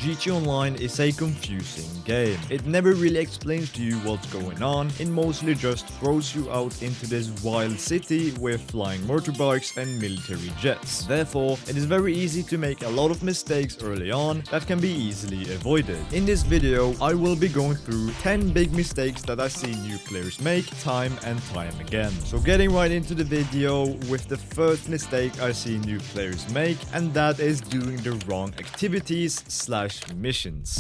GTA Online is a confusing game. It never really explains to you what's going on, it mostly just throws you out into this wild city with flying motorbikes and military jets. Therefore, it is very easy to make a lot of mistakes early on that can be easily avoided. In this video, I will be going through 10 big mistakes that I see new players make time and time again. So getting right into the video with the first mistake I see new players make, and that is doing the wrong activities/missions.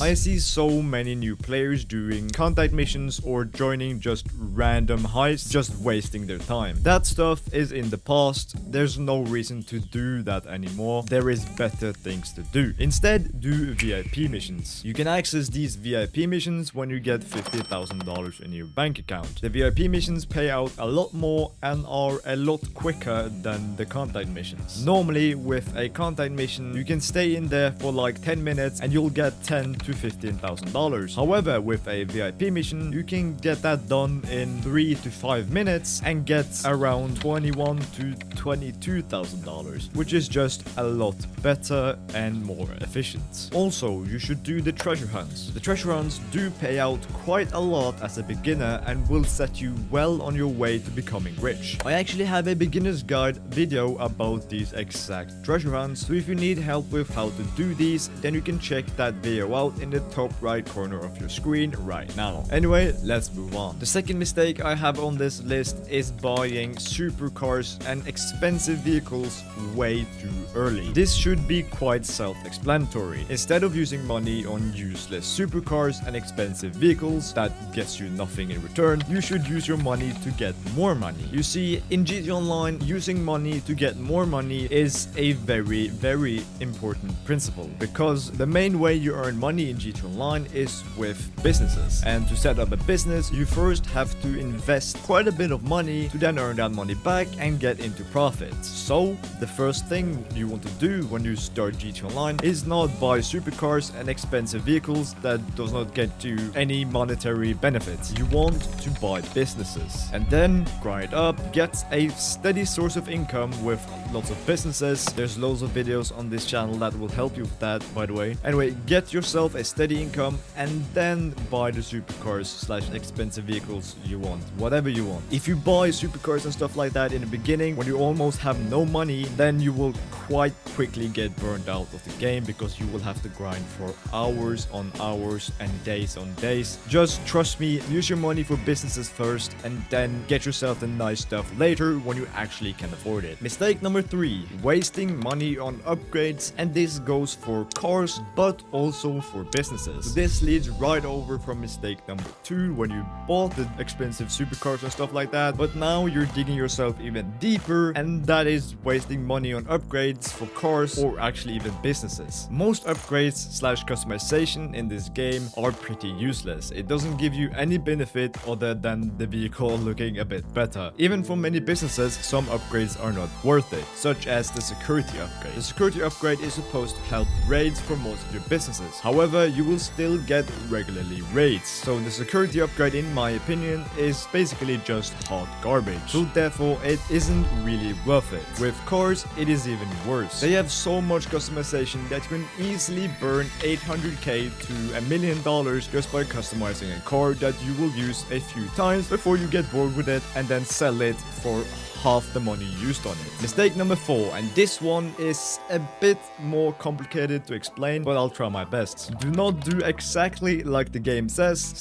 I see so many new players doing contact missions or joining just random heists, just wasting their time. That stuff is in the past, there's no reason to do that anymore, there is better things to do. Instead, do VIP missions. You can access these VIP missions when you get $50,000 in your bank account. The VIP missions pay out a lot more and are a lot quicker than the contact missions. Normally, with a contact mission, you can stay in there for like 10 minutes and you'll get $10,000 to $15,000. However, with a VIP mission, you can get that done in 3 to 5 minutes and get around $21,000 to $22,000, which is just a lot better and more efficient. Also, you should do the treasure hunts. The treasure hunts do pay out quite a lot as a beginner and will set you well on your way to becoming rich. I actually have a beginner's guide video about these exact treasure hunts, so if you need help with how to do these, then you can check that video out in the top right corner of your screen right now. Anyway, let's move on. The second mistake I have on this list is buying supercars and expensive vehicles way too early. This should be quite self-explanatory. Instead of using money on useless supercars and expensive vehicles that gets you nothing in return, you should use your money to get more money. You see, in GTA Online, using money to get more money is a very important principle, because the main way you earn money in GTA Online is with businesses. And to set up a business, you first have to invest quite a bit of money to then earn that money back and get into profits. So the first thing you want to do when you start GTA Online is not buy supercars and expensive vehicles that does not get you any monetary benefits. You want to buy businesses and then grind up, get a steady source of income with lots of businesses. There's loads of videos on this channel that will help you with that, by the way. Anyway, get yourself a steady income and then buy the supercars/expensive vehicles you want, whatever you want. If you buy supercars and stuff like that in the beginning when you almost have no money, then you will quite quickly get burned out of the game, because you will have to grind for hours on hours and days on days. Just trust me, use your money for businesses first and then get yourself the nice stuff later when you actually can afford it. Mistake number 3, wasting money on upgrades, and this goes for cars but also for businesses. So this leads right over from mistake number 2 when you bought the expensive supercars and stuff like that, but now you're digging yourself even deeper, and that is wasting money on upgrades for cars or actually even businesses. Most upgrades/customization in this game are pretty useless. It doesn't give you any benefit other than the vehicle looking a bit better. Even for many businesses, some upgrades are not worth it, such as the security upgrade. The security upgrade is supposed to help raids for most of your businesses. However, you will still get regularly raids, so the security upgrade, in my opinion, is basically just hot garbage. So therefore, it isn't really worth it. With cars, it is even worse. They have so much customization that you can easily burn $800k to $1 million just by customizing a car that you will use a few times before you get bored with it and then sell it for half the money used on it. Mistake number 4, and this one is a bit more complicated to explain, but I'll try my best. Do not do exactly like the game says,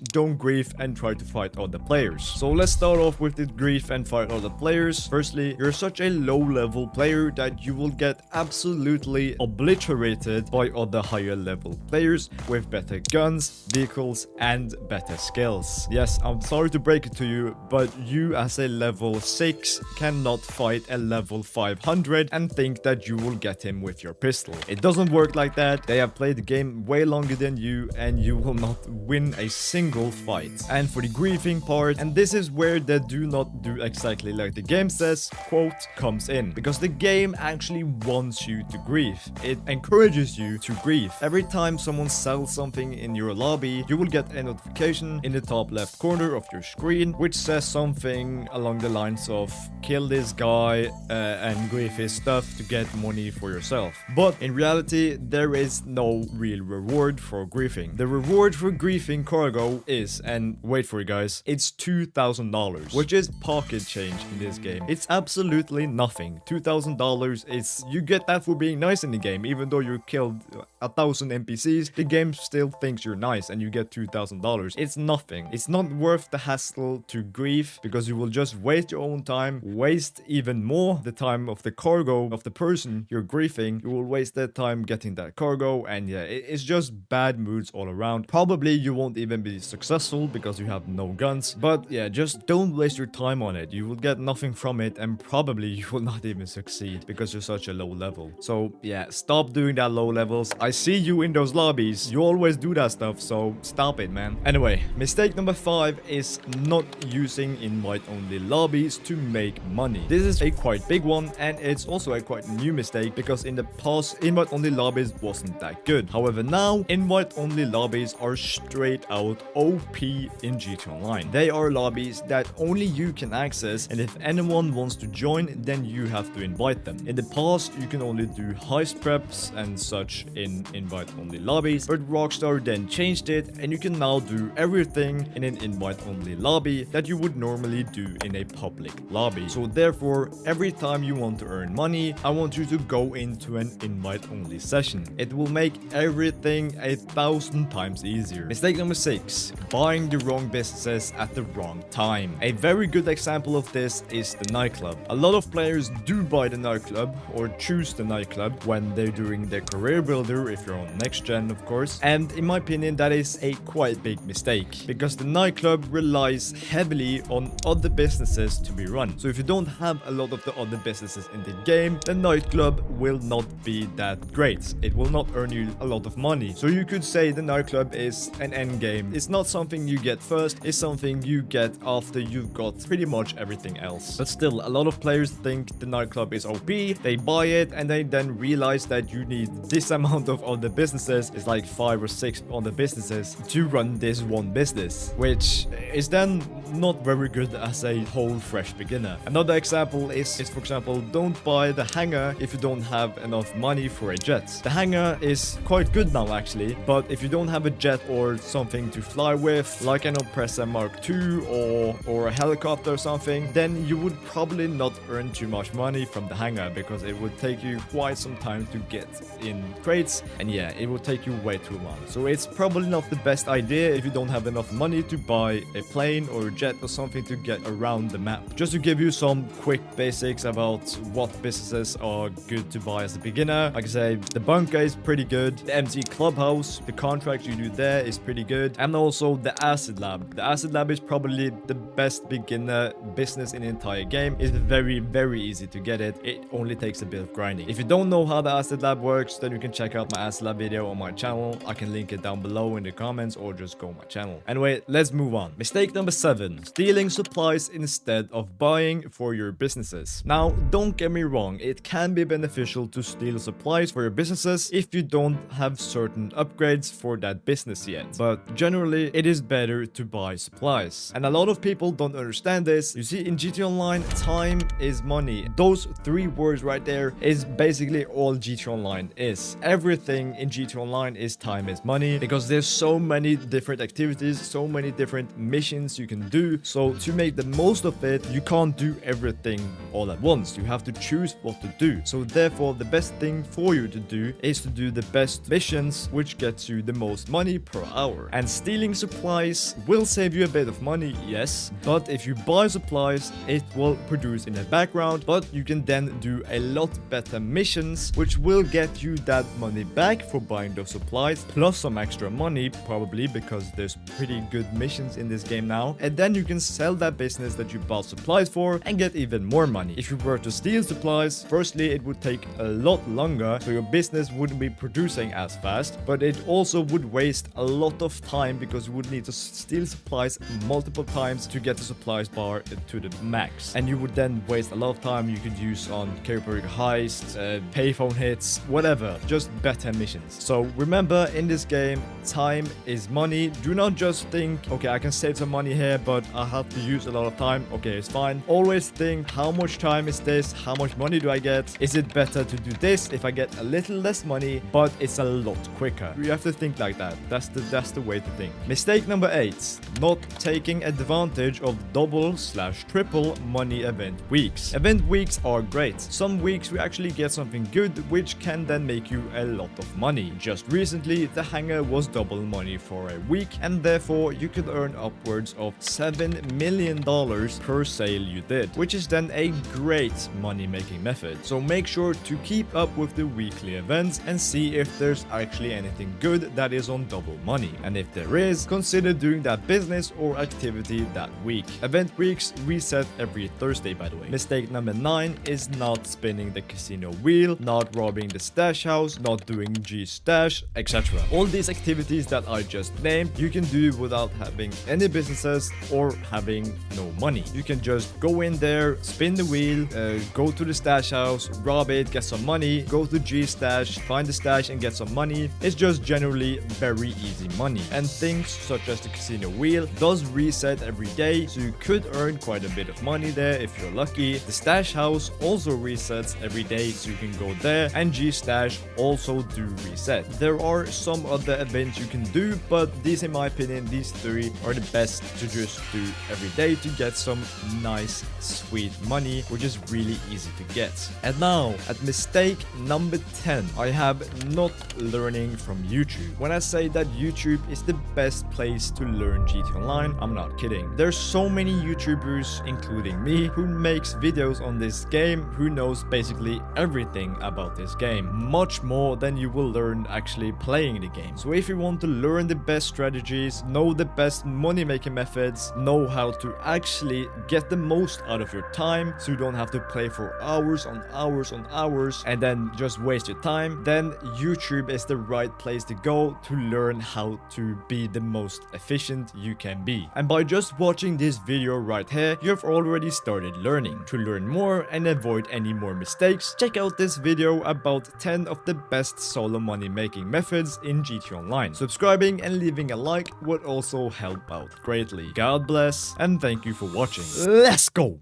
/ don't grief and try to fight other players. So let's start off with the grief and fight other players. Firstly, you're such a low level player that you will get absolutely obliterated by other higher level players with better guns, vehicles, and better skills. Yes, I'm sorry to break it to you, but you as a level 6 cannot fight a level 500 and think that you will get him with your pistol. It doesn't work like that. They have played the game way longer than you and you will not win a single fight. And for the grieving part, and this is where the do not do exactly like the game says quote comes in, because the game actually wants you to grieve. It encourages you to grieve. Every time someone sells something in your lobby, you will get a notification in the top left corner of your screen which says something along the lines of kill this guy and grieve his stuff to get money for yourself. But in reality, there is no real reward for griefing. The reward for griefing cargo is, and wait for it guys, it's $2,000, which is pocket change in this game. It's absolutely nothing. $2,000 is, you get that for being nice in the game. Even though you killed 1,000 NPCs, the game still thinks you're nice and you get $2,000. It's nothing. It's not worth the hassle to grief, because you will just waste your own time, waste even more the time of the cargo of the person you're griefing. You will waste that time getting that cargo, and yeah, it's just bad moods all around. Probably you won't even be successful because you have no guns, but yeah, just don't waste your time on it. You will get nothing from it, and probably you will not even succeed because you're such a low level. So yeah, stop doing that low levels. I see you in those lobbies. You always do that stuff, so stop it, man. Anyway, mistake number 5 is not using invite-only lobbies to make money. This is a quite big one, and it's also a quite new mistake, because in the past, invite-only lobbies wasn't that good. However, now, invite-only lobbies are straight out OP in GTA Online. They are lobbies that only you can access, and if anyone wants to join, then you have to invite them. In the past, you can only do heist preps and such in invite-only lobbies, but Rockstar then changed it, and you can now do everything in an invite-only lobby that you would normally do in a public lobby. So therefore, every time you want to earn money, I want you to go into an invite-only session. It will make everything 1,000 times easier. Mistake number 6, buying the wrong businesses at the wrong time. A very good example of this is the nightclub. A lot of players do buy the nightclub or choose the nightclub when they're doing their career builder, if you're on next gen of course, and in my opinion that is a quite big mistake, because the nightclub relies heavily on other businesses to be run. So if you don't have a lot of the other businesses in the game, the nightclub will not be that great. It will not earn you a lot of money. So you could say the nightclub is an end game. It's not something you get first, it's something you get after you've got pretty much everything else. But still, a lot of players think the nightclub is OP, they buy it, and they then realize that you need this amount of other businesses, it's like 5 or 6 other businesses to run this one business, which is then not very good as a whole fresh beginner. Another example is for example, don't buy the hangar if you don't have enough money for a jet. The hangar is quite good now actually, but if you don't have a jet or something to fly with, like an Oppressor Mark II or a helicopter or something, then you would probably not earn too much money from the hangar, because it would take you quite some time to get in crates, and yeah, it would take you way too long. So it's probably not the best idea if you don't have enough money to buy a plane or a jet or something to get around the map. Just to give you some quick basics about what businesses are good to buy as a beginner, like I say, the bunker is pretty good, the MC Clubhouse, the contract you do there is pretty good, and also the acid lab. The acid lab is probably the best beginner business in the entire game. It's very easy to get it. It only takes a bit of grinding. If you don't know how the acid lab works, then you can check out my acid lab video on my channel. I can link it down below in the comments, or just go on my channel. Anyway, let's move on. Mistake number 7, stealing supplies instead of buying for your businesses. Now, don't get me wrong, it can be beneficial to steal supplies for your businesses if you don't have certain upgrades for that business yet, but generally it is better to buy supplies. And a lot of people don't understand this. You see, in GTA Online, time is money. Those 3 words right there is basically all GTA Online is. Everything in GTA Online is time is money, because there's so many different activities, so many different missions you can do. So to make the most of it, you can't do everything all at once. You have to choose what to do. So therefore, the best thing for you to do is to do the best missions, which gets you the most money per hour. And stealing supplies will save you a bit of money, yes, but if you buy supplies, it will produce in the background, but you can then do a lot better missions, which will get you that money back for buying those supplies, plus some extra money, probably because there's pretty good missions in this game now. And then you can sell that business that you bought supplies for and get even more money. If you were to steal supplies, firstly, it would take a lot longer, so your business wouldn't be producing as fast, but it also would waste a lot of time, because you would need to steal supplies multiple times to get the supplies bar to the max. And you would then waste a lot of time you could use on carry heists, payphone hits, whatever, just better missions. So remember, in this game, time is money. Do not just think, okay, I can save some money here, but I have to use a lot of time. Okay, it's fine. Always think, how much time is this? How much money do I get? Is it better to do this if I get a little less money, but it's a lot quicker. You have to think like that. That's the way to think. Mistake number 8, not taking advantage of double/triple money event weeks. Event weeks are great. Some weeks we actually get something good, which can then make you a lot of money. Just recently, the hangar was double money for a week, and therefore you could earn upwards of $7 million per sale you did, which is then a great money-making method. So make sure to keep up with the weekly events and see if there's actually anything good that is on double money. And if there is, consider doing that business or activity that week. Event weeks reset every Thursday, by the way. Mistake number 9 is not spinning the casino wheel, not robbing the stash house, not doing G-stash, etc. All these activities that I just named, you can do without having any businesses or having no money. You can just go in there, spin the wheel, go to the stash house, rob it, get some money, go to G-stash, find the stash and get some money. It's just generally very easy money. And things such as the casino wheel does reset every day, so you could earn quite a bit of money there if you're lucky. The stash house also resets every day, so you can go there, and G-stash also do reset. There are some other events you can do, but these, in my opinion, these 3 are the best to just do every day to get some nice sweet money, which is really easy to get. And now at mistake number 10, I have not learning from YouTube. When I say that YouTube is the best place to learn GTA Online, I'm not kidding. There's so many YouTubers, including me, who makes videos on this game, who knows basically everything about this game, much more than you will learn actually playing the game. So if you want to learn the best strategies, know the best money making methods, know how to actually get the most out of your time, so you don't have to play for hours on hours on hours and then just waste your time, then YouTube is the right place to go to learn how to be the most efficient you can be. And by just watching this video right here, you've already started learning. To learn more and avoid any more mistakes, check out this video about 10 of the best solo money making methods in GTA Online. Subscribing and leaving a like would also help out greatly. God bless and thank you for watching. Let's go!